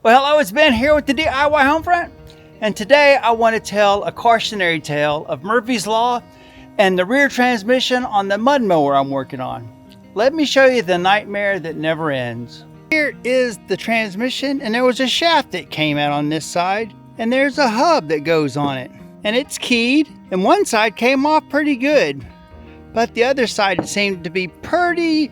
Well, hello, it's Ben here with the DIY Homefront, and today I want to tell a cautionary tale of Murphy's Law and the rear transmission on the mud mower I'm working on. Let me show you the nightmare that never ends. Here is the transmission, and there was a shaft that came out on this side, and there's a hub that goes on it, and it's keyed, and one side came off pretty good, but the other side seemed to be pretty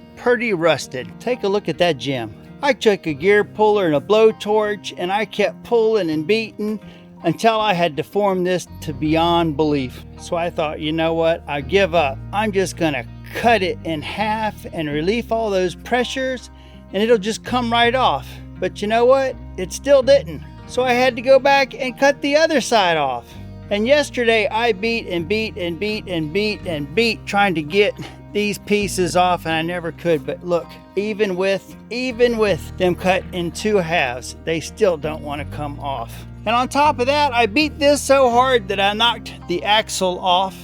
rusted. Take a look at that gem. I took a gear puller and a blowtorch, and I kept pulling and beating until I had deformed this to beyond belief. So I thought, you know what, I give up. I'm just gonna cut it in half and relieve all those pressures, and it'll just come right off. But you know what, it still didn't. So I had to go back and cut the other side off. And yesterday I beat and beat and beat and beat and beat trying to get these pieces off, and I never could. But look, even with them cut in two halves, they still don't want to come off. And on top of that, I beat this so hard that I knocked the axle off,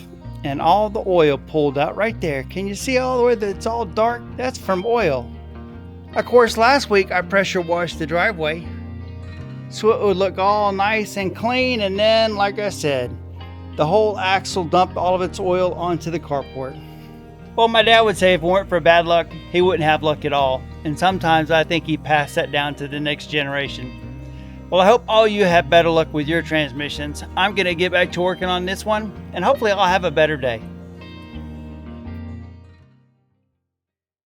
and all the oil pulled out right there. Can you see all the way that it's all dark? That's from oil. Of course, last week I pressure washed the driveway so it would look all nice and clean, and then, like I said, the whole axle dumped all of its oil onto the carport. Well, my dad would say if it weren't for bad luck, he wouldn't have luck at all. And sometimes I think he passed that down to the next generation. Well, I hope all you have better luck with your transmissions. I'm gonna get back to working on this one, and hopefully I'll have a better day.